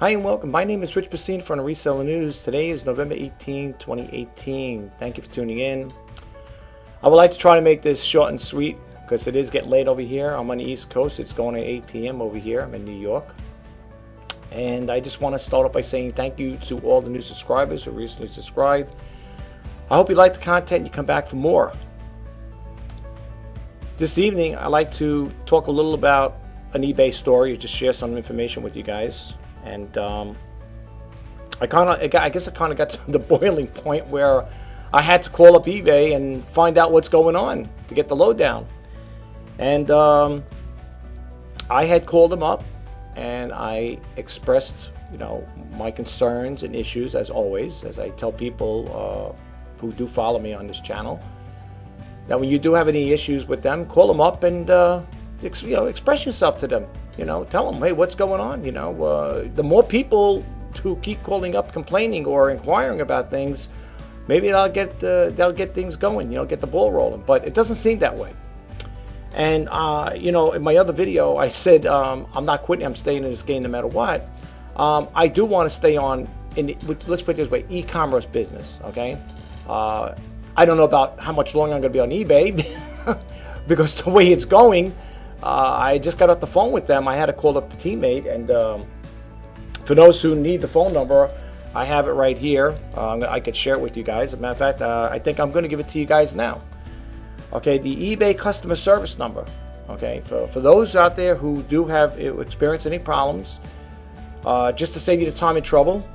Hi and welcome. My name is Rich Pasini from the Reseller News. Today is November 18, 2018. Thank you for tuning in. I would like to try to make this short and sweet because it is getting late over here. I'm on the East Coast. It's going at 8 p.m. over here. I'm in New York. And I just want to start off by saying thank you to all the new subscribers who recently subscribed. I hope you like the content and you come back for more. This evening, I'd like to talk a little about an eBay story, just share some information with you guys. And I guess I kind of got to the boiling point where I had to call up eBay and find out what's going on to get the lowdown. And I had called them up and I expressed, my concerns and issues as always, as I tell people who do follow me on this channel. Now, when you do have any issues with them, call them up and express yourself to them. Tell them, hey, what's going on? The more people who keep calling up, complaining or inquiring about things, maybe they'll get things going. Get the ball rolling. But it doesn't seem that way. And in my other video, I said I'm not quitting. I'm staying in this game no matter what. I do want to stay on let's put it this way, e-commerce business. Okay. I don't know about how much longer I'm going to be on eBay because the way it's going. I just got off the phone with them. I had to call up the teammate, and for those who need the phone number, I have it right here. I could share it with you guys. As a matter of fact, I think I'm going to give it to you guys now. Okay, the eBay customer service number. Okay, for those out there who do have experienced any problems, just to save you the time and trouble,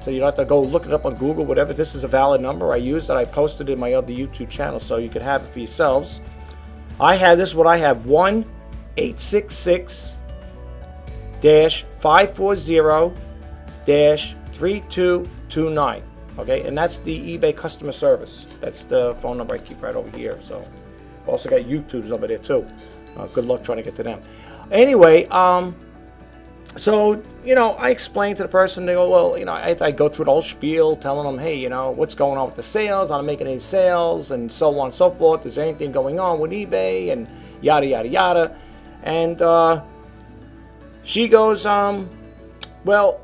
so you don't have to go look it up on Google, whatever. This is a valid number. I used it. I posted it in my other YouTube channel, so you could have it for yourselves. This is what I have: 1-866-540-3229. Okay, and that's the eBay customer service. That's the phone number I keep right over here. So also got YouTube's over there too. Good luck trying to get to them. Anyway, so I explained to the person. They go, well, I go through the whole spiel, telling them, hey, what's going on with the sales? I'm not making any sales, and so on and so forth. Is there anything going on with eBay? And yada yada yada. And she goes, well,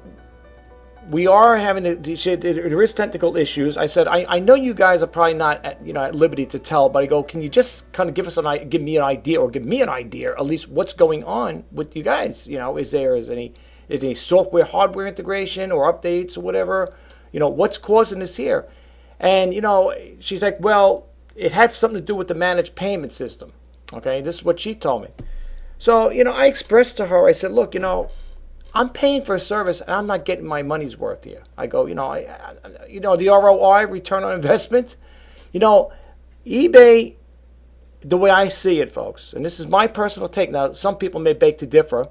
we are having there is technical issues. I said, I know you guys are probably not at liberty to tell, but I go, can you just kind of give me an idea at least what's going on with you guys? Is there any software hardware integration or updates or whatever? What's causing this here? And she's like, well, it had something to do with the managed payment system. Okay, this is what she told me. So, I expressed to her, I said, look, I'm paying for a service and I'm not getting my money's worth here. I go, the ROI, return on investment, eBay, the way I see it, folks, and this is my personal take. Now, some people may beg to differ,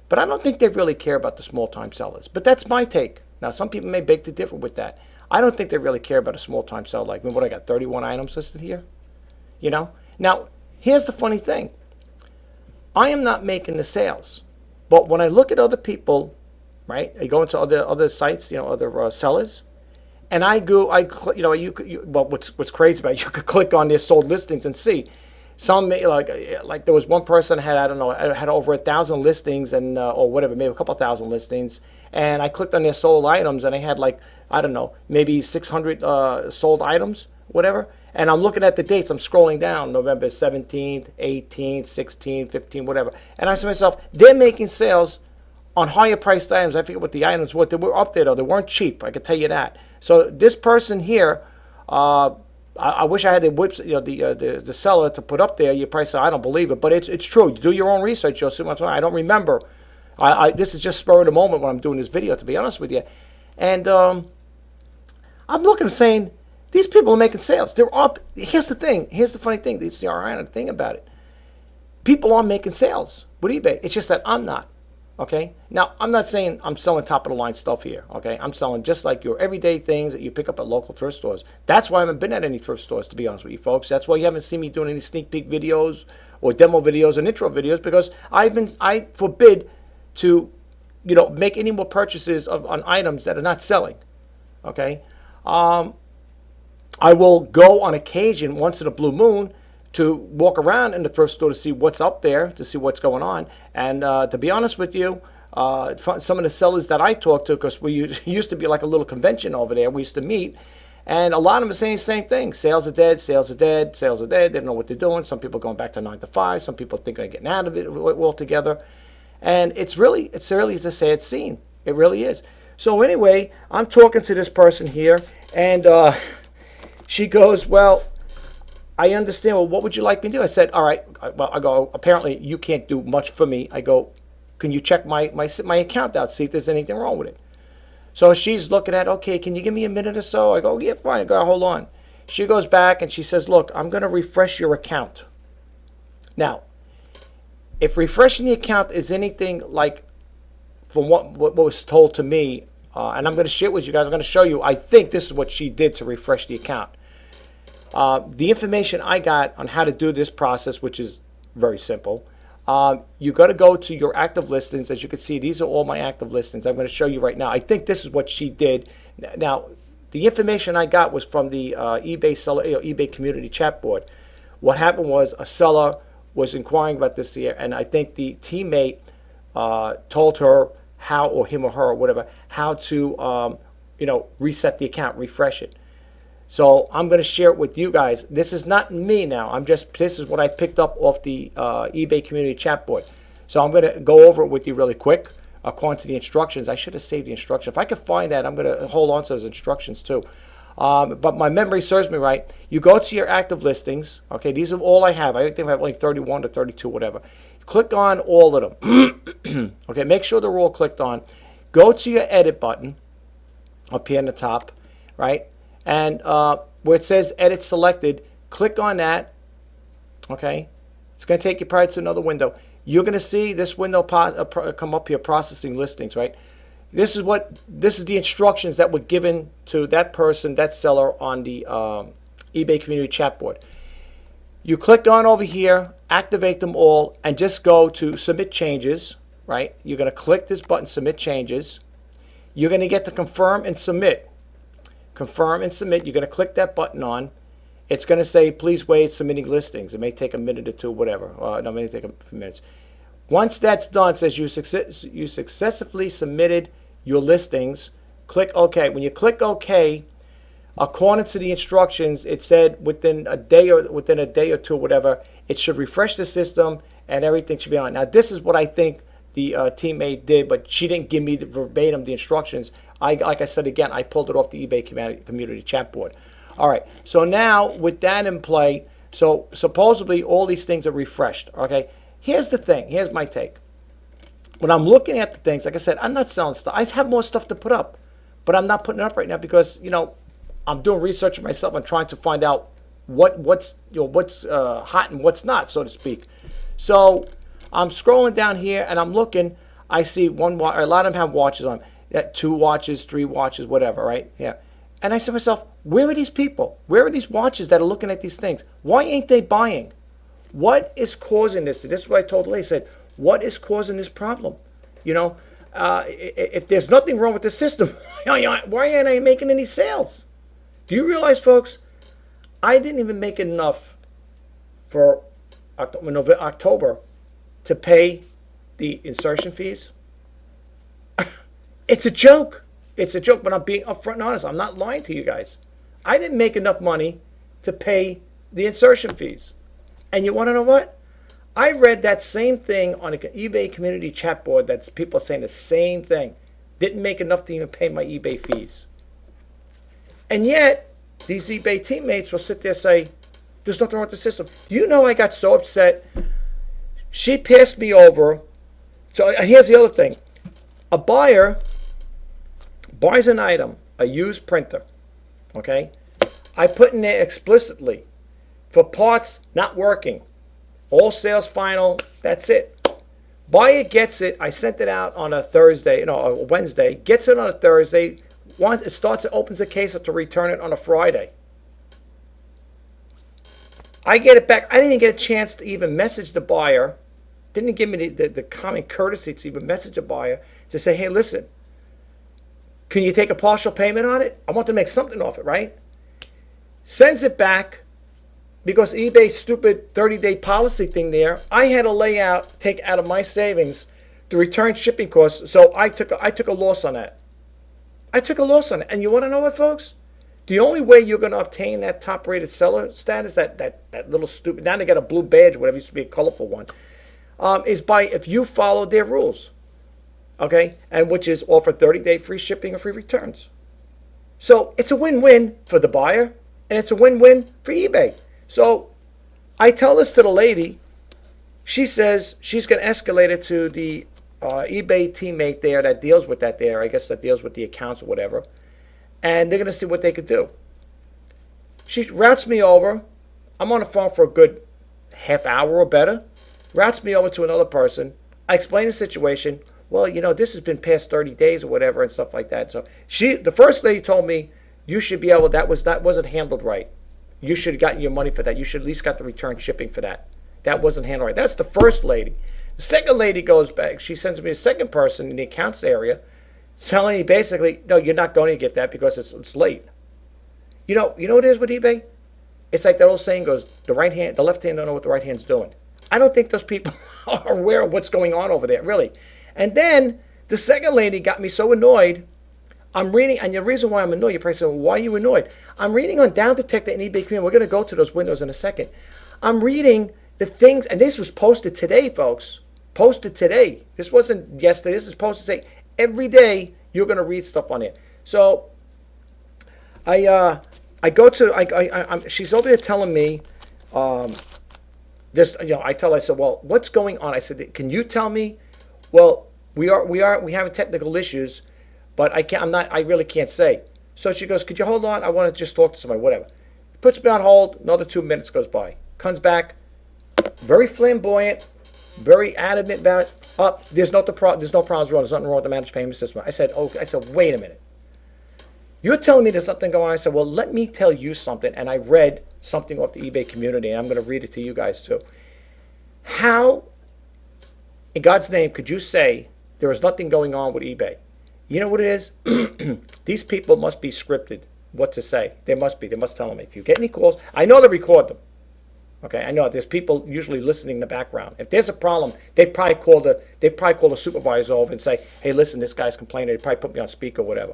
but I don't think they really care about the small-time sellers. But that's my take. Now, some people may beg to differ with that. I don't think they really care about a small-time seller. Like, what I got, 31 items listed here? Now, here's the funny thing. I am not making the sales, but when I look at other people, right? I go into other sites, other sellers, and what's crazy about it, you could click on their sold listings and see. Some like there was one person had had over 1,000 listings and or whatever, maybe a couple thousand listings, and I clicked on their sold items and they had maybe 600 sold items, whatever. And I'm looking at the dates. I'm scrolling down, November 17th, 18th, 16th, 15th, whatever. And I said to myself, they're making sales on higher priced items. I forget what the items were. They were up there, though. They weren't cheap. I can tell you that. So this person here, I wish I had the whips, the seller to put up there your price. I don't believe it, but it's true. You do your own research. You'll see what's going on. I don't remember. This is just spur of the moment when I'm doing this video, to be honest with you. And I'm looking and saying, these people are making sales. They're up. Here's the thing. Here's the funny thing. It's the ironic thing about it. People are making sales with eBay. It's just that I'm not. Okay? Now, I'm not saying I'm selling top-of-the-line stuff here. Okay? I'm selling just like your everyday things that you pick up at local thrift stores. That's why I haven't been at any thrift stores, to be honest with you folks. That's why you haven't seen me doing any sneak peek videos or demo videos and intro videos, because I forbid to, make any more purchases on items that are not selling. Okay? I will go on occasion, once in a blue moon, to walk around in the thrift store to see what's up there, to see what's going on. And to be honest with you, some of the sellers that I talked to, because we used to be like a little convention over there. We used to meet, and a lot of them are saying the same thing. Sales are dead, sales are dead, sales are dead. They don't know what they're doing. Some people are going back to 9 to 5. Some people think they're getting out of it altogether. And it's really a sad scene. It really is. So anyway, I'm talking to this person here, and she goes, well, I understand. Well, what would you like me to do? I said, all right. Well, I go, apparently you can't do much for me. I go, can you check my account out, see if there's anything wrong with it? So she's looking at, okay, can you give me a minute or so? I go, yeah, fine. I go, hold on. She goes back and she says, look, I'm going to refresh your account. Now, if refreshing the account is anything like from what was told to me, and I'm going to share it with you guys, I'm going to show you, I think this is what she did to refresh the account. The information I got on how to do this process, which is very simple, you got to go to your active listings. As you can see, these are all my active listings. I'm going to show you right now. I think this is what she did. Now, the information I got was from the eBay seller, eBay community chat board. What happened was a seller was inquiring about this here, and I think the teammate told her how, or him or her, or whatever, how to reset the account, refresh it. So I'm going to share it with you guys. This is not me now. This is what I picked up off the eBay community chat board. So I'm going to go over it with you really quick according to the instructions. I should have saved the instruction. If I could find that, I'm going to hold on to those instructions too. But my memory serves me right. You go to your active listings. Okay, these are all I have. I think I have like 31 to 32, whatever. Click on all of them. Okay, make sure they're all clicked on. Go to your edit button up here in the top, right? And where it says edit selected, click on that. Okay, it's going to take you probably to another window. You're going to see this window come up here, processing listings, right? This is the instructions that were given to that person, that seller, on the eBay community chat board. You click on over here, activate them all, and just go to submit changes, right? You're going to click this button, submit changes. You're going to get to confirm and submit. Confirm and submit. You're going to click that button on. It's going to say, please wait, submitting listings. It may take a minute or two, whatever. No, it may take a few minutes. Once that's done, it says you successfully submitted your listings. Click OK. When you click OK, according to the instructions, it said within a day or two, whatever, it should refresh the system and everything should be on. Now, this is what I think the teammate did, but she didn't give me verbatim the instructions. Like I said again, I pulled it off the eBay community chat board. All right. So now with that in play, so supposedly all these things are refreshed. Okay. Here's the thing. Here's my take. When I'm looking at the things, like I said, I'm not selling stuff. I have more stuff to put up, but I'm not putting it up right now because I'm doing research myself and trying to find out what's hot and what's not, so to speak. So I'm scrolling down here and I'm looking. I see a lot of them have watches on. 2 watches, 3 watches, whatever, right? Yeah. And I said to myself, where are these people? Where are these watches that are looking at these things? Why ain't they buying? What is causing this? This is what I told Lee. I said, what is causing this problem? If there's nothing wrong with the system, why aren't I making any sales? Do you realize, folks, I didn't even make enough for October to pay the insertion fees? It's a joke. It's a joke, but I'm being upfront and honest. I'm not lying to you guys. I didn't make enough money to pay the insertion fees. And you want to know what? I read that same thing on an eBay community chat board. That's people saying the same thing. Didn't make enough to even pay my eBay fees. And yet, these eBay teammates will sit there and say, there's nothing wrong with the system. I got so upset. She passed me over. So here's the other thing. A buyer buys an item, a used printer, okay? I put in there explicitly, for parts not working, all sales final, that's it. Buyer gets it, I sent it out on a Wednesday, gets it on a Thursday, once it starts, it opens the case up to return it on a Friday. I get it back, I didn't even get a chance to even message the buyer, didn't give me the common courtesy to even message a buyer to say, hey, listen, can you take a partial payment on it? I want to make something off it, right? Sends it back because eBay's stupid 30-day policy thing there. I had to take out of my savings the return shipping costs. So I took a loss on that. I took a loss on it. And you want to know what, folks? The only way you're going to obtain that top-rated seller status, that little stupid, now they got a blue badge, whatever, used to be a colorful one, is by if you follow their rules, okay? And which is offer 30-day free shipping or free returns. So it's a win-win for the buyer, and it's a win-win for eBay. So I tell this to the lady. She says she's going to escalate it to the eBay teammate there that deals with that there. I guess that deals with the accounts or whatever. And they're going to see what they could do. She routes me over. I'm on the phone for a good half hour or better. Routes me over to another person. I explain the situation. Well, you know, this has been past 30 days or whatever and stuff like that. So the first lady told me, you should be able, that wasn't handled right. You should have gotten your money for that. You should at least got the return shipping for that. That wasn't handled right. That's the first lady. The second lady goes back. She sends me a second person in the accounts area telling me basically, no, you're not going to get that because it's late. You know what it is with eBay? It's like that old saying goes, the left hand don't know what the right hand's doing. I don't think those people are aware of what's going on over there, really. And then the second lady got me so annoyed. I'm reading, and the reason why I'm annoyed, you're probably saying, well, why are you annoyed? I'm reading on Down Detector and eBay Community. We're going to go to those windows in a second. I'm reading the things, and this was posted today, folks. Posted today. This wasn't yesterday. This is posted today. Every day you're going to read stuff on it. So I go to she's over there telling me this. You know, I said, well, what's going on? I said, can you tell me? Well, we have technical issues, but I really can't say. So she goes, could you hold on? I want to just talk to somebody. Whatever. Puts me on hold. Another 2 minutes goes by. Comes back, very flamboyant. Very adamant about it. There's no problems wrong. There's nothing wrong with the managed payment system. I said, okay. I said, wait a minute. You're telling me there's something going on. I said, well, let me tell you something. And I read something off the eBay community, and I'm going to read it to you guys too. How, in God's name, could you say there is nothing going on with eBay? You know what it is? These people must be scripted what to say. They must be. They must tell them. If you get any calls, I know they record them. Okay, I know there's people usually listening in the background. If there's a problem, they probably call the supervisor over and say, "Hey, listen, this guy's complaining." They probably put me on speaker or whatever.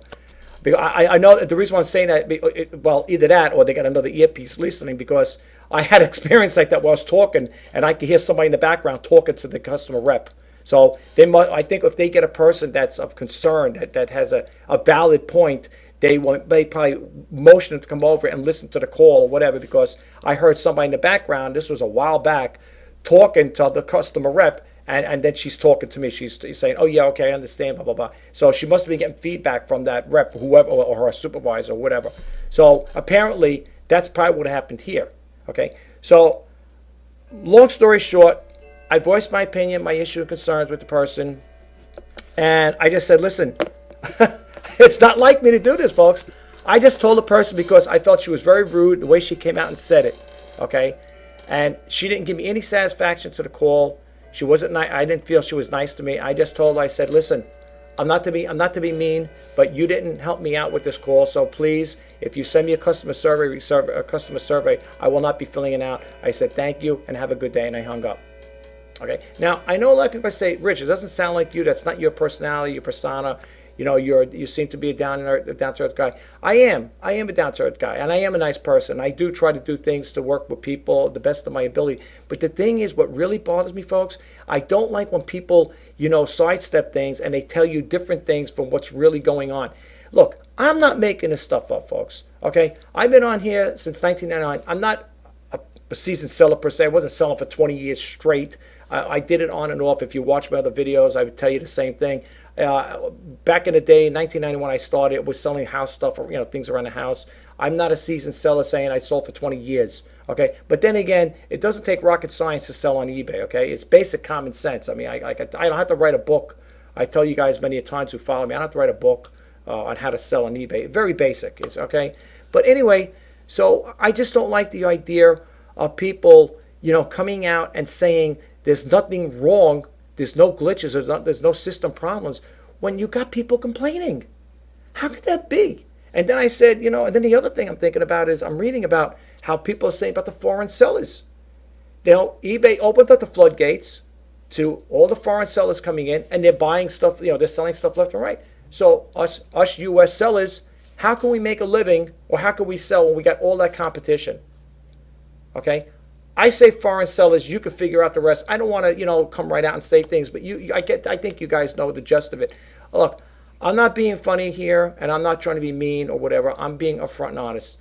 Because I know that the reason why I'm saying that, well, either that or they got another earpiece listening, because I had experience like that while I was talking, and I could hear somebody in the background talking to the customer rep. So I think if they get a person that's of concern that has a valid point, they probably motion them to come over and listen to the call or whatever, because I heard somebody in the background, this was a while back, talking to the customer rep, and then she's talking to me. She's saying, oh, yeah, okay, I understand, blah, blah, blah. So she must have been getting feedback from that rep, whoever, or her supervisor or whatever. So apparently that's probably what happened here. Okay, so long story short, I voiced my opinion, my issue and concerns with the person, and I just said, listen, it's not like me to do this, folks. I just told the person because I felt she was very rude, the way she came out and said it, okay? And she didn't give me any satisfaction to the call. She wasn't nice. I didn't feel she was nice to me. I just told her, I said, listen, I'm not to be mean, but you didn't help me out with this call, so please, if you send me a customer survey, I will not be filling it out. I said, thank you, and have a good day, and I hung up. Okay. Now, I know a lot of people say, Rich, it doesn't sound like you. That's not your personality, your persona. You know, you seem to be a down-to-earth guy. I am a down-to-earth guy, and I am a nice person. I do try to do things to work with people the best of my ability. But the thing is, what really bothers me, folks, I don't like when people, sidestep things and they tell you different things from what's really going on. Look, I'm not making this stuff up, folks. Okay? I've been on here since 1999. I'm not a seasoned seller per se. I wasn't selling for 20 years straight. I did it on and off. If you watch my other videos, I would tell you the same thing. Back in the day, in 1991, I started was selling house stuff, or things around the house. I'm not a seasoned seller saying I sold for 20 years. Okay, but then again, it doesn't take rocket science to sell on eBay. Okay, it's basic common sense. I mean, I don't have to write a book. I tell you guys many times who follow me, I don't have to write a book on how to sell on eBay. Very basic, it's okay. But anyway, so I just don't like the idea of people, coming out and saying there's nothing wrong. There's no glitches, there's no system problems when you got people complaining. How could that be? And then I said, and then the other thing I'm thinking about is I'm reading about how people are saying about the foreign sellers. eBay opened up the floodgates to all the foreign sellers coming in, and they're buying stuff, they're selling stuff left and right. So us U.S. sellers, how can we make a living, or how can we sell when we got all that competition? Okay, I say foreign sellers. You can figure out the rest. I don't want to, come right out and say things, but I think you guys know the gist of it. Look, I'm not being funny here, and I'm not trying to be mean or whatever. I'm being upfront and honest.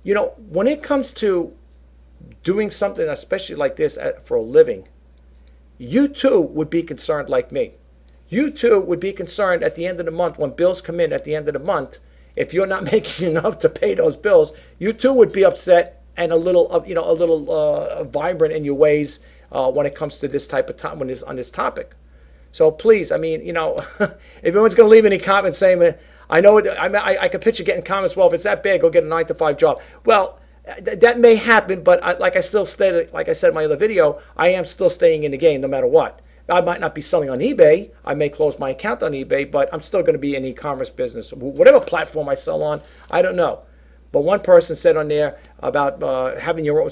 When it comes to doing something, especially like this for a living, you too would be concerned like me. You too would be concerned at the end of the month when bills come in at the end of the month. If you're not making enough to pay those bills, you too would be upset and a little vibrant in your ways when it comes to this type of time on this topic. So please, if anyone's going to leave any comments saying, I know I could picture getting comments. Well, if it's that bad, go get a 9-to-5 job. Well, that may happen, but like I said in my other video, I am still staying in the game no matter what. I might not be selling on eBay. I may close my account on eBay, but I'm still going to be in e-commerce business. Whatever platform I sell on, I don't know. But one person said on there about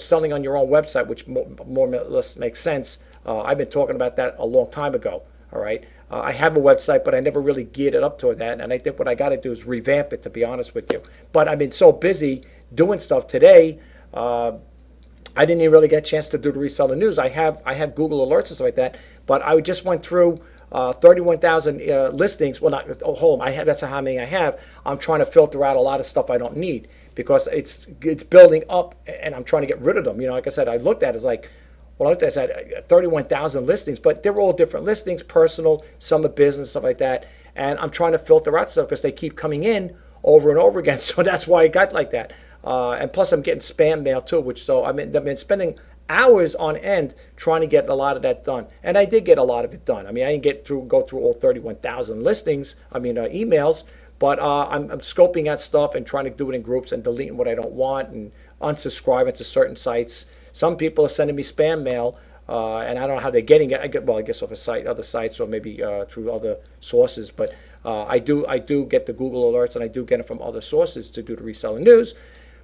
selling on your own website, which more or less makes sense. I've been talking about that a long time ago. All right. I have a website, but I never really geared it up toward that. And I think what I got to do is revamp it, to be honest with you. But I've been so busy doing stuff today. I didn't even really get a chance to do the reseller news. I have Google alerts and stuff like that. But I just went through 31,000 listings. Well, not hold on. That's how many I have. I'm trying to filter out a lot of stuff I don't need because it's building up, and I'm trying to get rid of them. Like I said, I looked at it as like. Well, I looked at 31,000 listings, but they're all different listings, personal, some are business, stuff like that. And I'm trying to filter out stuff because they keep coming in over and over again. So that's why it got like that. And plus, I'm getting spam mail too, I've been spending hours on end trying to get a lot of that done. And I did get a lot of it done. I didn't go through all 31,000 emails, but I'm scoping out stuff and trying to do it in groups and deleting what I don't want and unsubscribing to certain sites. Some people are sending me spam mail, and I don't know how they're getting it. I guess off other sites, or maybe through other sources. But I do get the Google alerts, and I do get it from other sources to do the reseller news.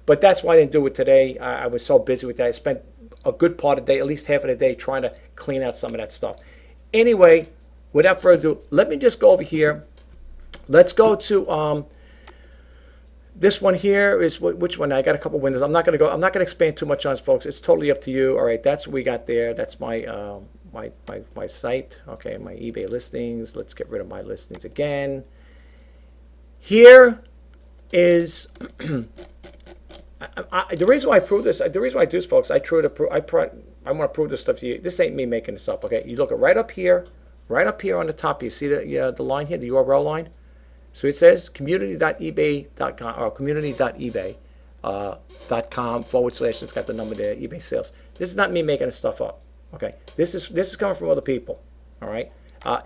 But that's why I didn't do it today. I was so busy with that. I spent a good part of the day, at least half of the day, trying to clean out some of that stuff. Anyway, without further ado, let me just go over here. Let's go to this one here is which one? I got a couple windows. I'm not going to expand too much on this, folks. It's totally up to you. All right, that's what we got there. That's my my site. Okay, my eBay listings. Let's get rid of my listings again. Here is the reason why I prove this. The reason why I do this, folks. I want to prove this stuff to you. This ain't me making this up. Okay, you look at right up here on the top. You see the line here, the URL line. So it says community.ebay.com or community.ebay.com / it's got the number there, eBay sales. This is not me making this stuff up. Okay, this is coming from other people. All right,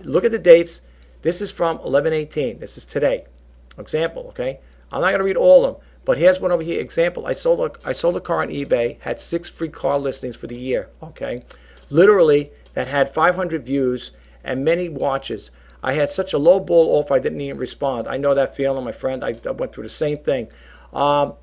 look at the dates. This is from 11/18. This is today. Example. Okay, I'm not going to read all of them, but here's one over here. Example. I sold a car on eBay. Had 6 free car listings for the year. Okay, literally that had 500 views and many watches. I had such a low ball offer I didn't even respond. I know that feeling, my friend. I went through the same thing. I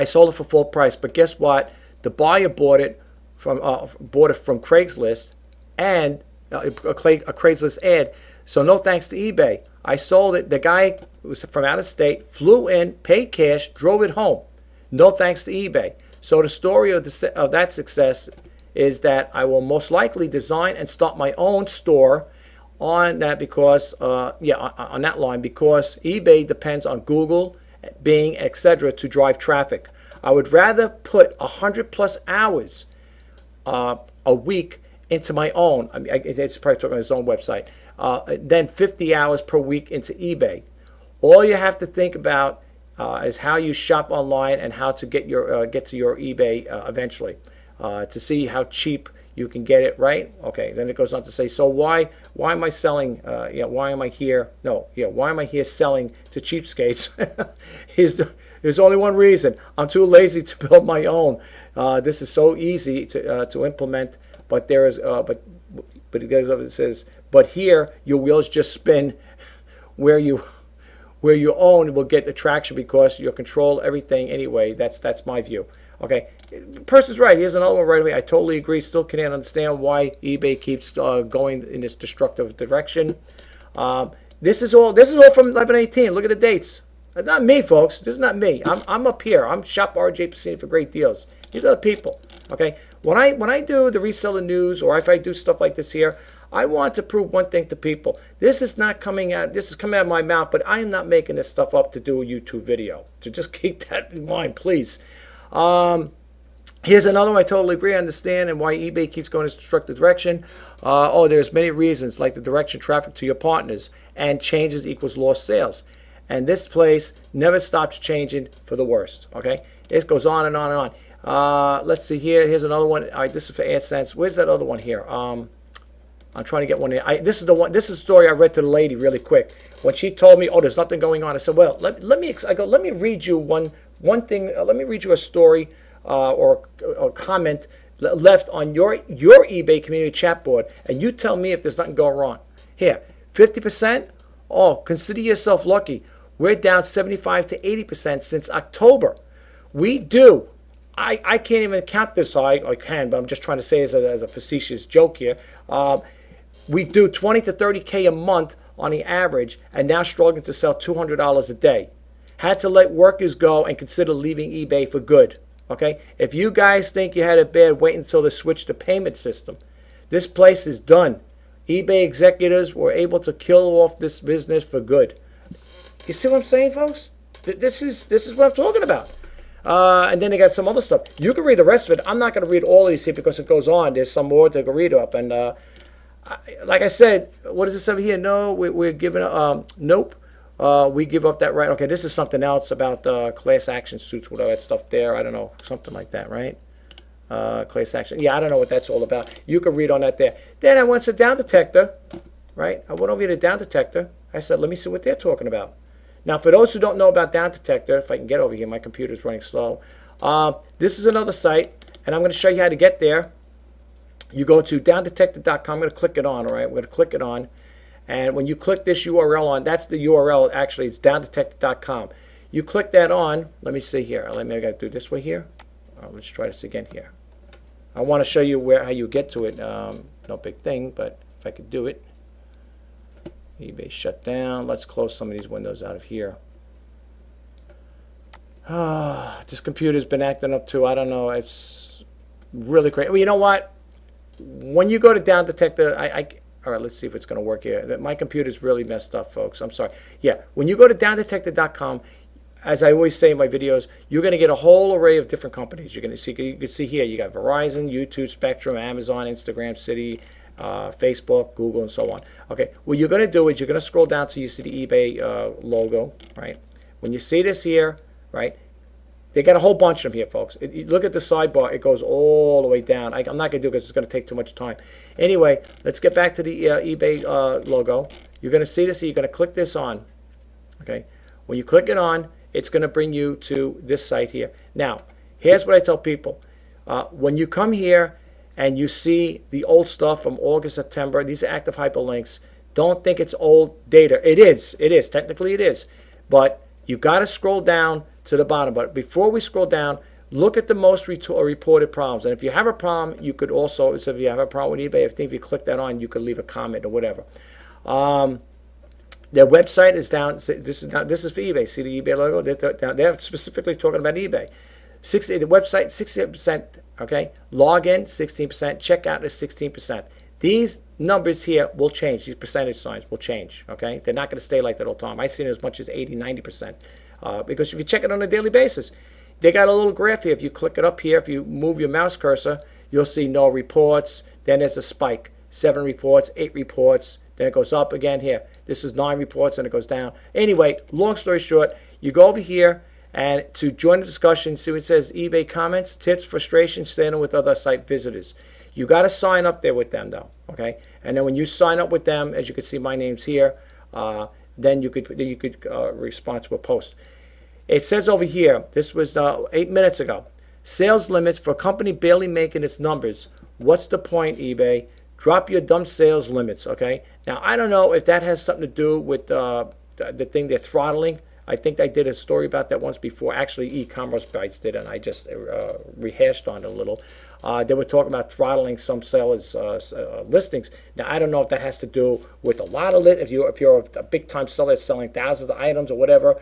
sold it for full price, but guess what? The buyer bought it from Craigslist and a Craigslist ad. So no thanks to eBay. I sold it. The guy was from out of state, flew in, paid cash, drove it home. No thanks to eBay. So the story of that success is that I will most likely design and start my own store on that because on that line, because eBay depends on Google, Bing, etc. to drive traffic. I would rather put 100+ hours a week into my own. It's probably talking about his own website. Than 50 hours per week into eBay. All you have to think about is how you shop online and how to get to your eBay eventually to see how cheap you can get it, right? Okay, then it goes on to say, so why am I selling, why am I here selling to cheapskates? There's only one reason. I'm too lazy to build my own. This is so easy to implement, but there is, but it says, but here your wheels just spin. Where you own will get the traction because you control everything anyway. That's my view. Okay, the person's right. Here's another one right away. I totally agree. Still can't understand why eBay keeps going in this destructive direction. This is all from 11/18. Look at the dates. It's not me, folks. This is not me. I'm up here. I'm Shop RJ Pasini for great deals. These are the people. Okay. When I do the reseller news, or if I do stuff like this here, I want to prove one thing to people. This is coming out of my mouth, but I am not making this stuff up to do a YouTube video. So just keep that in mind, please. Here's another one I totally agree, understand, and why eBay keeps going in this destructive direction. There's many reasons, like the direction traffic to your partners, and changes equals lost sales. And this place never stops changing for the worst. Okay, it goes on and on and on. Let's see here. Here's another one. All right, this is for AdSense. Where's that other one here? I'm trying to get one in. This is the one. This is the story I read to the lady really quick when she told me, "Oh, there's nothing going on." I said, "Well, let me read you one thing. Let me read you a story or a comment left on your eBay community chat board, and you tell me if there's nothing going wrong." Here, 50%. Oh, consider yourself lucky. We're down 75 to 80% since October. We do. I can't even count this high. I can, but I'm just trying to say this as a facetious joke here. We do 20 to 30K a month on the average, and now struggling to sell $200 a day. Had to let workers go and consider leaving eBay for good. Okay? If you guys think you had it bad, wait until they switch the payment system. This place is done. eBay executives were able to kill off this business for good. You see what I'm saying, folks? This is what I'm talking about. And then they got some other stuff. You can read the rest of it. I'm not going to read all of these here because it goes on. There's some more to go read up. And like I said, what is this over here? No, we're giving nope. We give up that right. Okay, this is something else about class action suits, whatever that stuff there. I don't know, something like that, right? Class action. Yeah, I don't know what that's all about. You can read on that there. Then I went to Down Detector, right? I went over here to Down Detector. I said, let me see what they're talking about. Now, for those who don't know about Down Detector, if I can get over here, my computer's running slow. This is another site, and I'm going to show you how to get there. You go to downdetector.com. I'm going to click it on, all right? We're going to click it on. And when you click this URL on, that's the URL, actually, it's downdetector.com. You click that on. Let me see here. I got to do this way here. Let's try this again here. I want to show you how you get to it. No big thing, but if I could do it. eBay shut down. Let's close some of these windows out of here. This computer's been acting up too. I don't know. It's really crazy. Well, you know what? When you go to Down Detector, all right, let's see if it's going to work here. My computer's really messed up, folks. I'm sorry. Yeah, when you go to downdetector.com, as I always say in my videos, you're going to get a whole array of different companies. You're going to see. You can see here. You got Verizon, YouTube, Spectrum, Amazon, Instagram, Citi, Facebook, Google, and so on. Okay. What you're going to do is you're going to scroll down till you see the eBay logo, right? When you see this here, right? They got a whole bunch of them here, folks. Look at the sidebar. It goes all the way down. I'm not going to do it because it's going to take too much time. Anyway, let's get back to the eBay logo. You're going to see this. You're going to click this on. Okay. When you click it on, it's going to bring you to this site here. Now, here's what I tell people. When you come here and you see the old stuff from August, September, these are active hyperlinks. Don't think it's old data. It is. It is. Technically, it is. But you got to scroll down to the bottom. But before we scroll down, look at the most reported problems. And if you have a problem, you could also, so if you have a problem with eBay, if you click that on, you could leave a comment or whatever. Their website is down. This is for eBay. See the eBay logo? They're specifically talking about eBay. The website, 68%. Okay. Login, 16%. Checkout is 16%. These numbers here will change. These percentage signs will change. Okay. They're not going to stay like that all the time. I've seen it as much as 80, 90%. Because if you check it on a daily basis, they got a little graph here. If you click it up here, if you move your mouse cursor, you'll see no reports. Then there's a spike. 7 reports, 8 reports. Then it goes up again here. This is 9 reports and it goes down. Anyway, long story short, you go over here and to join the discussion, see what it says, eBay comments, tips, frustration, standing with other site visitors. You got to sign up there with them though, okay? And then when you sign up with them, as you can see, my name's here. Then you could respond to a post. It says over here, this was 8 minutes ago, sales limits for a company barely making its numbers. What's the point, eBay? Drop your dumb sales limits, okay? Now, I don't know if that has something to do with the thing they're throttling. I think I did a story about that once before. Actually, e-commerce bites did, and I just rehashed on it a little. They were talking about throttling some sellers' listings. Now, I don't know if that has to do with a lot of it. If you're a big-time seller selling thousands of items or whatever,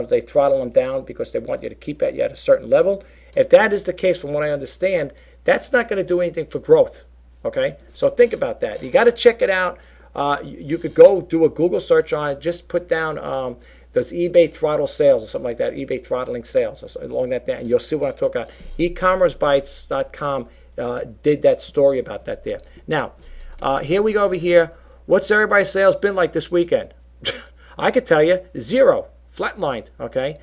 they throttle them down because they want you to keep at you at a certain level. If that is the case, from what I understand, that's not going to do anything for growth. Okay, so think about that. You got to check it out. You could go do a Google search on it. Just put down does eBay throttle sales or something like that, eBay throttling sales or along that, and you'll see what I'm talking about. eCommerceBytes.com did that story about that there. Now, here we go over here. What's everybody's sales been like this weekend? I could tell you, zero, flatlined, okay?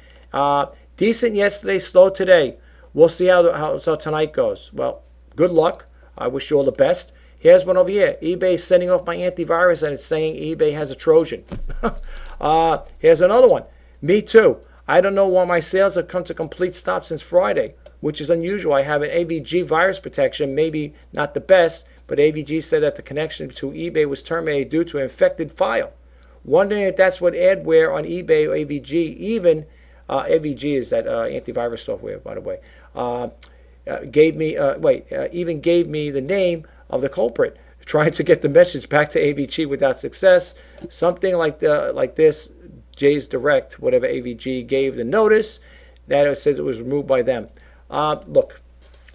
Decent yesterday, slow today. We'll see how tonight goes. Well, good luck. I wish you all the best. Here's one over here. eBay is sending off my antivirus, and it's saying eBay has a Trojan. Here's another one. Me too. I don't know why my sales have come to complete stop since Friday, which is unusual. I have an AVG virus protection, maybe not the best, but AVG said that the connection to eBay was terminated due to an infected file. Wondering if that's what adware on eBay or AVG, even AVG is that antivirus software, by the way, even gave me the name of the culprit, trying to get the message back to AVG without success. Something like this, Jay's Direct, whatever AVG gave the notice, that it says it was removed by them. Look,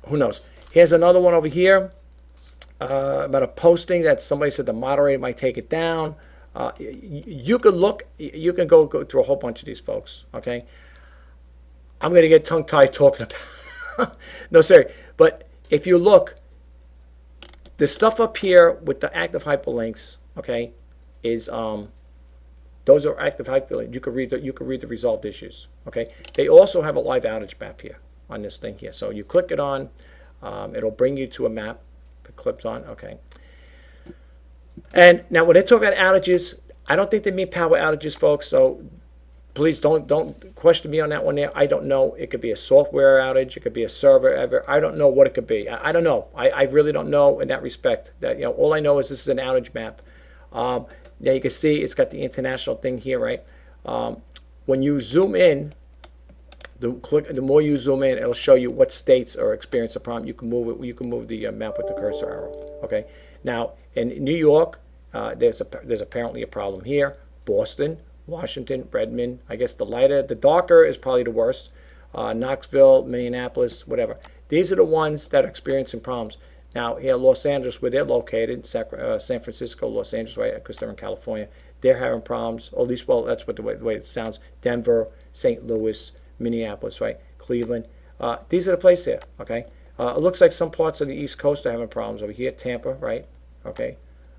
who knows? Here's another one over here about a posting that somebody said the moderator might take it down. You can look, you can go through a whole bunch of these folks, okay? I'm going to get tongue-tied talking about no, sorry. But if you look, the stuff up here with the active hyperlinks, okay, is those are active hyperlinks. You could read the resolved issues, okay? They also have a live outage map here on this thing here. So you click it on, it'll bring you to a map that clips on, okay? And now when they talk about outages, I don't think they mean power outages, folks. So please don't question me on that one there. I don't know. It could be a software outage. It could be a server error. I don't know what it could be. I don't know. I really don't know in that respect. That, all I know is this is an outage map. Now you can see it's got the international thing here, right? When you zoom in, the more you zoom in, it'll show you what states are experiencing a problem. You can move it. You can move the map with the cursor arrow. Okay. Now in New York, there's apparently a problem here. Boston, Washington, Redmond. I guess the darker is probably the worst. Knoxville, Minneapolis, whatever. These are the ones that are experiencing problems. Now here, Los Angeles, where they're located, San Francisco, Los Angeles, right? Because they're in California, they're having problems. Or at least, well, that's what the way it sounds. Denver, St. Louis, Minneapolis, right? Cleveland. These are the places here. Okay. It looks like some parts of the East Coast are having problems over here. Tampa, right? Okay.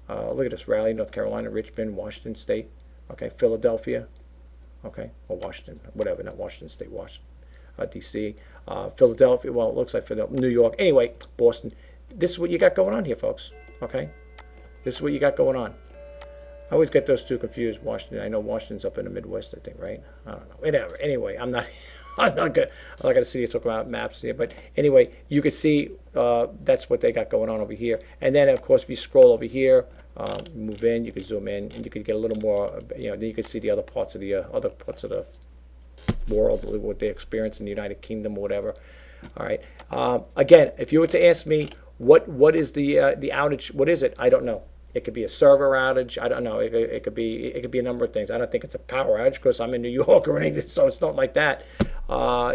Look at this: Raleigh, North Carolina, Richmond, Washington State. Okay, Philadelphia, okay, or Washington, whatever, not Washington State, Washington, D.C., Philadelphia, well, it looks like Philadelphia, New York, anyway, Boston. This is what you got going on here, folks, okay? This is what you got going on. I always get those two confused, Washington. I know Washington's up in the Midwest, I think, right? I don't know, whatever. Anyway, I'm not good. I'm not going to see you talk about maps here, but anyway, you can see that's what they got going on over here. And then, of course, if you scroll over here, move in, you can zoom in, and you can get a little more, then you can see the other parts of the world, what they experience in the United Kingdom or whatever. All right. Again, if you were to ask me what is the outage, what is it? I don't know. It could be a server outage. I don't know. It could be a number of things. I don't think it's a power outage because I'm in New York or anything, so it's not like that.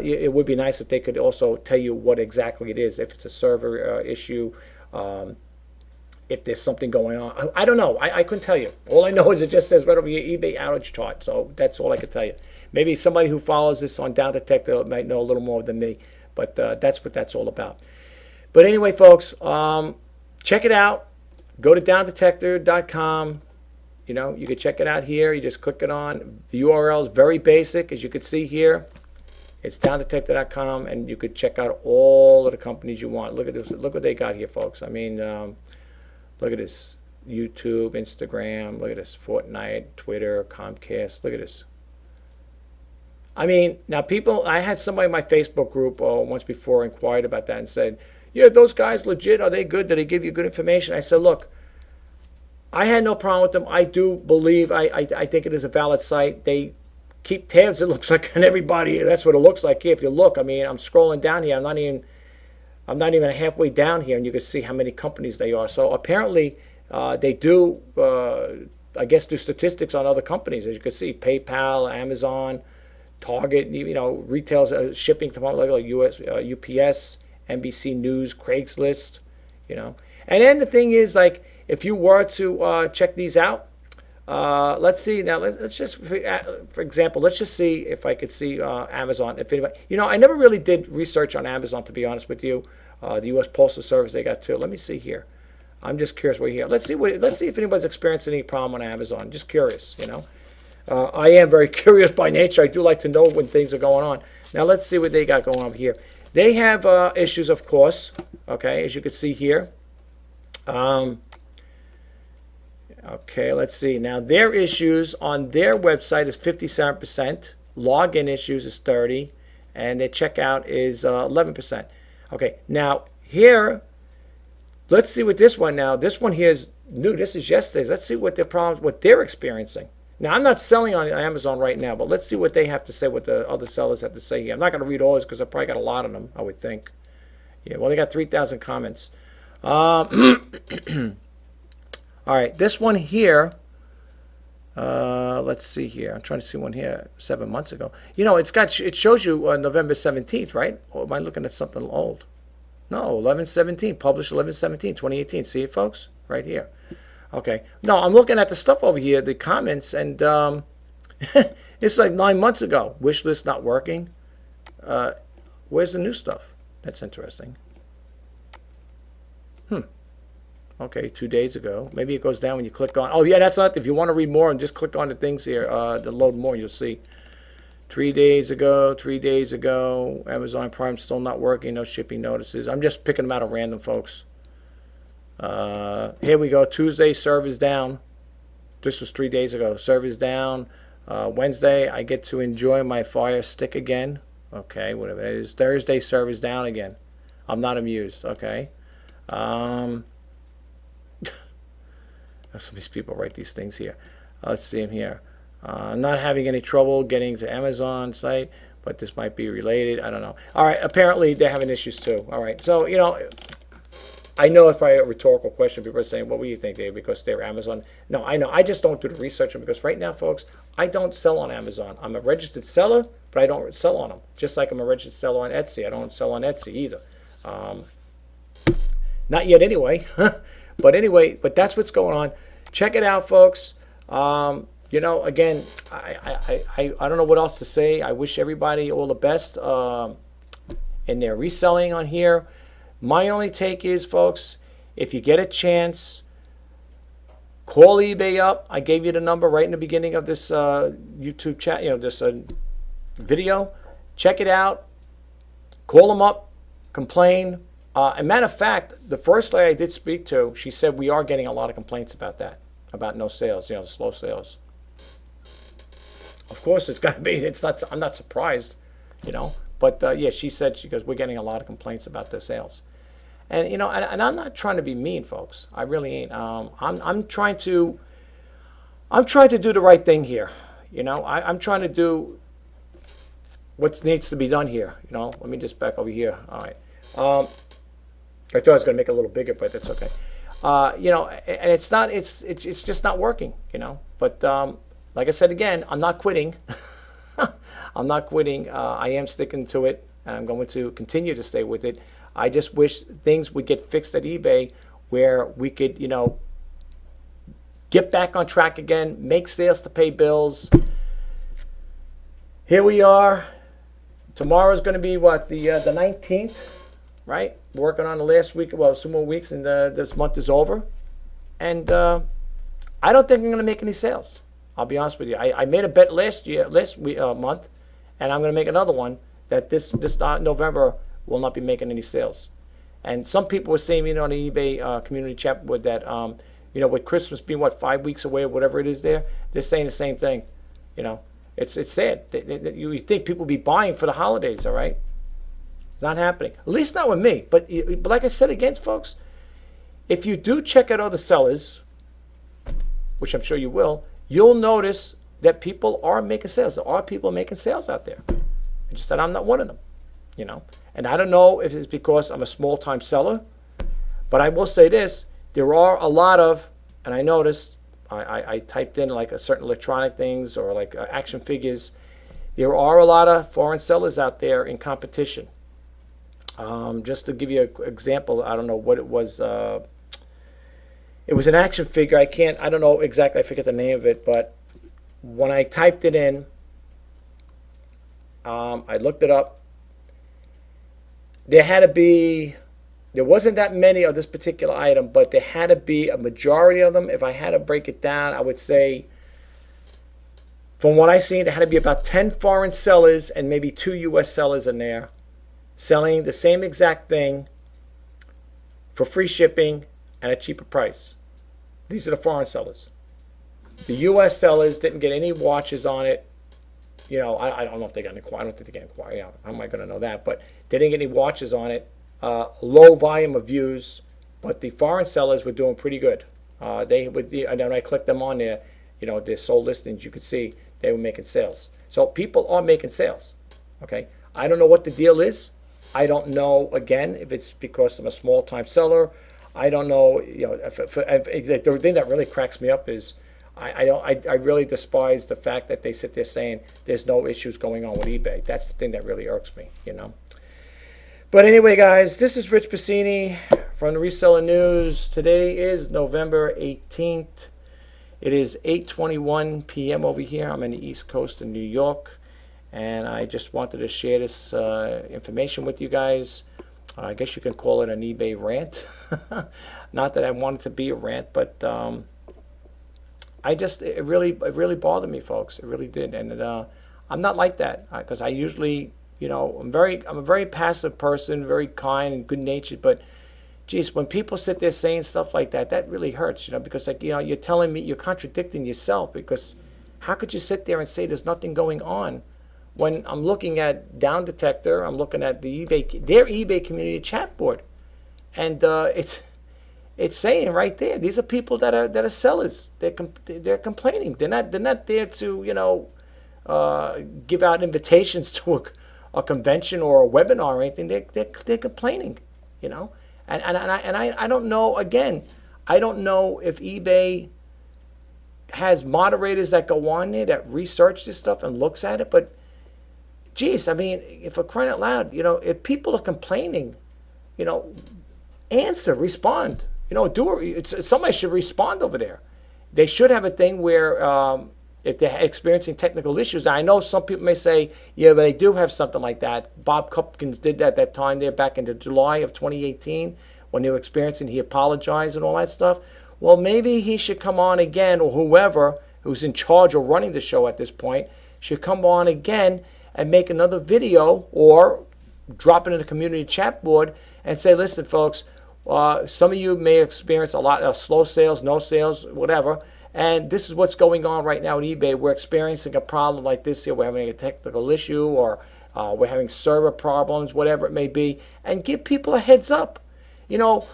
It would be nice if they could also tell you what exactly it is. If it's a server issue, if there's something going on. I don't know. I couldn't tell you. All I know is it just says right over your eBay outage chart. So that's all I could tell you. Maybe somebody who follows this on Down Detector might know a little more than me, but that's what that's all about. But anyway, folks, check it out. Go to downdetector.com. You can check it out here. You just click it on. The URL is very basic, as you can see here. It's downdetector.com, and you could check out all of the companies you want. Look at this. Look what they got here, folks. I mean, look at this. YouTube, Instagram. Look at this. Fortnite, Twitter, Comcast. Look at this. I mean, now people, I had somebody in my Facebook group once before inquired about that and said, yeah, those guys legit, are they good? Do they give you good information? I said, look, I had no problem with them. I do believe, I think it is a valid site. They keep tabs, it looks like, on everybody. That's what it looks like here. If you look, I mean, I'm scrolling down here. I'm not even halfway down here, and you can see how many companies they are. So apparently, they do, I guess, do statistics on other companies. As you can see, PayPal, Amazon, Target, retail shipping like US, UPS, NBC News, Craigslist, And then the thing is, like, if you were to check these out, let's see. Now, let's just, for example, let's just see if I could see Amazon. If anybody, I never really did research on Amazon, to be honest with you. The U.S. Postal Service, they got too. Let me see here. I'm just curious what here. Let's see if anybody's experiencing any problem on Amazon. Just curious, I am very curious by nature. I do like to know when things are going on. Now, let's see what they got going on here. They have issues, of course. Okay, as you can see here. Okay, let's see. Now, their issues on their website is 57%. Login issues is 30%. And their checkout is 11%. Okay, now here, let's see what this one now. This one here is new. This is yesterday's. Let's see what they're experiencing. Now, I'm not selling on Amazon right now, but let's see what they have to say, what the other sellers have to say here. I'm not going to read all this because I probably got a lot of them, I would think. Yeah, well, they got 3,000 comments. All right, this one here, let's see here. I'm trying to see one here 7 months ago. It shows you November 17th, right? Or am I looking at something old? No, 11/17, published 11/17, 2018. See it, folks? Right here. Okay. No, I'm looking at the stuff over here, the comments, and it's like 9 months ago. Wish list not working. Where's the new stuff? That's interesting. Okay, 2 days ago. Maybe it goes down when you click on. Oh, yeah, that's not. If you want to read more and just click on the things here, to load more, you'll see. 3 days ago, Amazon Prime still not working, no shipping notices. I'm just picking them out at random, folks. Here we go. Tuesday, servers down. This was 3 days ago. Servers down. Wednesday, I get to enjoy my Fire Stick again. Okay, whatever it is. Thursday, servers down again. I'm not amused. Okay. Some of these people write these things here. Let's see them here. Not having any trouble getting to Amazon site, but this might be related. I don't know. All right. Apparently, they're having issues too. All right. So, I know it's probably a rhetorical question. People are saying, what do you think, Dave? Because they're Amazon. No, I know. I just don't do the research because right now, folks, I don't sell on Amazon. I'm a registered seller, but I don't sell on them. Just like I'm a registered seller on Etsy. I don't sell on Etsy either. Not yet anyway. But that's what's going on. Check it out, folks. Again, I don't know what else to say. I wish everybody all the best in their reselling on here. My only take is, folks, if you get a chance, call eBay up. I gave you the number right in the beginning of this YouTube chat, this video. Check it out. Call them up. Complain. As a matter of fact, the first lady I did speak to, she said we are getting a lot of complaints about that, about no sales, slow sales. Of course, it's got to be. It's not. I'm not surprised, But yeah, she goes, we're getting a lot of complaints about the sales, and and I'm not trying to be mean, folks. I really ain't. I'm trying to do the right thing here. I'm trying to do what needs to be done here. Let me just back over here. All right. I thought I was going to make it a little bigger, but that's okay. And it's not. It's just not working. But like I said again, I'm not quitting. I'm not quitting. I am sticking to it, and I'm going to continue to stay with it. I just wish things would get fixed at eBay, where we could, get back on track again, make sales to pay bills. Here we are. Tomorrow's going to be what, the 19th, right? Working on the last week, well, 2 more weeks, and this month is over. And I don't think I'm going to make any sales. I'll be honest with you. I made a bet last month, and I'm going to make another one that this November will not be making any sales. And some people were saying, on the eBay community chat with that, with Christmas being 5 weeks away or whatever it is they're saying the same thing. It's sad. You think people will be buying for the holidays, all right? It's not happening. At least not with me. But like I said again, folks, if you do check out other sellers, which I'm sure you will, you'll notice that people are making sales. There are people making sales out there. It's just that I'm not one of them, you know. And I don't know if it's because I'm a small-time seller, but I will say this: there are a lot of, and I noticed, I typed in like a certain electronic things or like action figures. There are a lot of foreign sellers out there in competition. Just to give you an example, I don't know what it was. It was an action figure. I don't know exactly. I forget the name of it, but when I typed it in, I looked it up. There wasn't that many of this particular item, but there had to be a majority of them. If I had to break it down, I would say, from what I seen, there had to be about 10 foreign sellers and maybe 2 U.S. sellers in there selling the same exact thing for free shipping and a cheaper price. These are the foreign sellers. The U.S. sellers didn't get any watches on it. You know, I don't know if they got any. I don't think they got any. You know, how am I going to know that? But they didn't get any watches on it. Low volume of views, but the foreign sellers were doing pretty good. And then I clicked them on there. You know, their sold listings. You could see they were making sales. So people are making sales. Okay, I don't know what the deal is. I don't know, again, if it's because I'm a small-time seller. I don't know, you know, if the thing that really cracks me up is I really despise the fact that they sit there saying there's no issues going on with eBay. That's the thing that really irks me, you know. But anyway, guys, this is Rich Pasini from the Reseller News. Today is November 18th. It is 8:21 p.m. over here. I'm in the East Coast of New York. And I just wanted to share this information with you guys. I guess you can call it an eBay rant. Not that I want it to be a rant, but it really bothered me, folks. It really did. And I'm not like that because I usually, you know, I'm a very passive person, very kind and good natured. But geez, when people sit there saying stuff like that, that really hurts, you know, because like, you know, you're telling me, you're contradicting yourself, because how could you sit there and say there's nothing going on when I'm looking at Down Detector, I'm looking at their eBay community chat board, and it's saying right there, these are people that are sellers. They're complaining. They're not there to, you know, give out invitations to a convention or a webinar or anything. They're complaining, you know. And I don't know. Again, I don't know if eBay has moderators that go on there that research this stuff and looks at it, but geez, I mean, if we're crying out loud, you know, if people are complaining, you know, answer, respond. You know, somebody should respond over there. They should have a thing where if they're experiencing technical issues, I know some people may say, yeah, but they do have something like that. Bob Cupkins did that time there back in July of 2018 when they were experiencing, he apologized and all that stuff. Well, maybe he should come on again, or whoever who's in charge of running the show at this point should come on again and make another video or drop it in the community chat board and say, listen, folks, some of you may experience a lot of slow sales, no sales, whatever, and this is what's going on right now at eBay. We're experiencing a problem like this here. We're having a technical issue, or we're having server problems, whatever it may be, and give people a heads up. You know,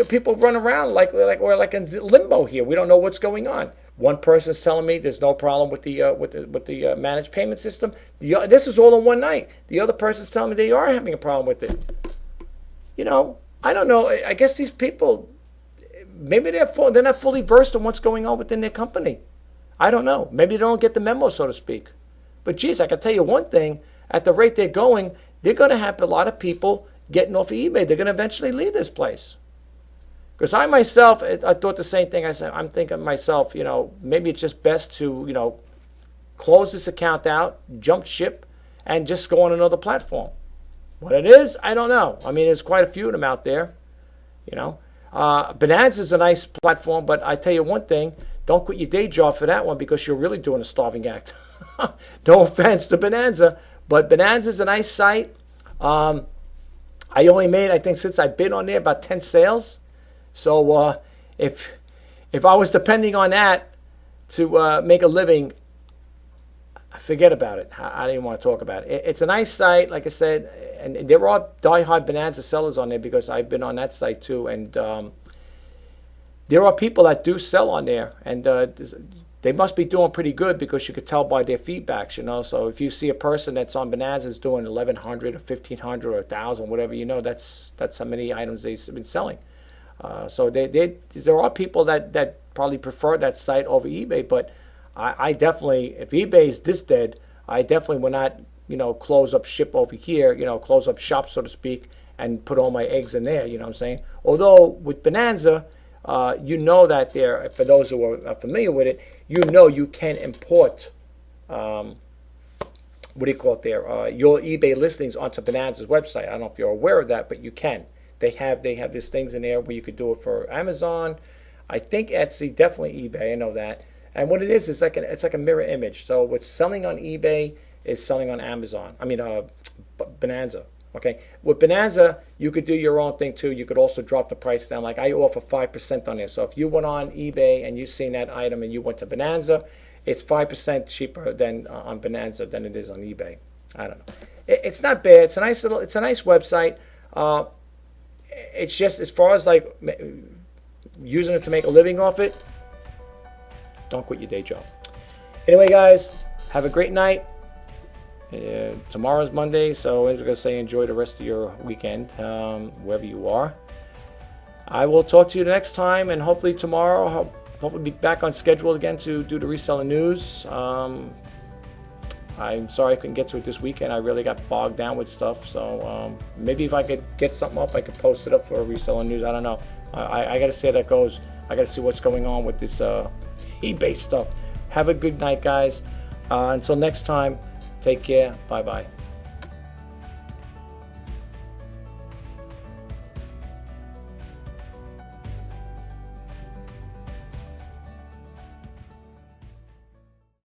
people run around like we're like in limbo here. We don't know what's going on. One person's telling me there's no problem with the managed payment system. This is all in one night. The other person's telling me they are having a problem with it. You know, I don't know. I guess these people, maybe they're not fully versed on what's going on within their company. I don't know. Maybe they don't get the memo, so to speak. But geez, I can tell you one thing. At the rate they're going to have a lot of people getting off of eBay. They're going to eventually leave this place. Because I myself, I thought the same thing. I said, I'm thinking to myself, you know, maybe it's just best to, you know, close this account out, jump ship, and just go on another platform. What it is, I don't know. I mean, there's quite a few of them out there, you know. Bonanza is a nice platform, but I tell you one thing, don't quit your day job for that one, because you're really doing a starving act. No offense to Bonanza, but Bonanza is a nice site. I only made, I think, since I've been on there, about 10 sales. So if I was depending on that to make a living, forget about it. I didn't want to talk about it. It's a nice site, like I said, and there are die-hard Bonanza sellers on there, because I've been on that site too. And there are people that do sell on there, and they must be doing pretty good, because you could tell by their feedbacks, So if you see a person that's on Bonanza is doing 1,100 or 1,500 or 1,000, whatever, that's how many items they've been selling. So there are people that probably prefer that site over eBay, but I definitely, if eBay is this dead, I definitely will not, close up ship over here, close up shop, so to speak, and put all my eggs in there, you know what I'm saying? Although with Bonanza, that there, for those who are familiar with it, you can import, what do you call it there, your eBay listings onto Bonanza's website. I don't know if you're aware of that, but you can. They have these things in there where you could do it for Amazon. I think Etsy, definitely eBay, I know that. And what it is, it's like a mirror image. So what's selling on eBay is selling on Amazon. I mean, Bonanza. Okay. With Bonanza, you could do your own thing too. You could also drop the price down. Like I offer 5% on there. So if you went on eBay and you seen that item and you went to Bonanza, it's 5% cheaper than on Bonanza than it is on eBay. I don't know. It's not bad. It's a nice website. It's just, as far as like using it to make a living off it, don't quit your day job. Anyway, guys, have a great night. Tomorrow's Monday, so I was going to say enjoy the rest of your weekend, wherever you are. I will talk to you next time, and hopefully tomorrow, I'll hopefully be back on schedule again to do the reseller news. I'm sorry I couldn't get to it this weekend. I really got bogged down with stuff, so maybe if I could get something up, I could post it up for reseller news. I don't know. I got to see how that goes. I got to see what's going on with this eBay stuff. Have a good night, guys. Until next time, take care. Bye-bye.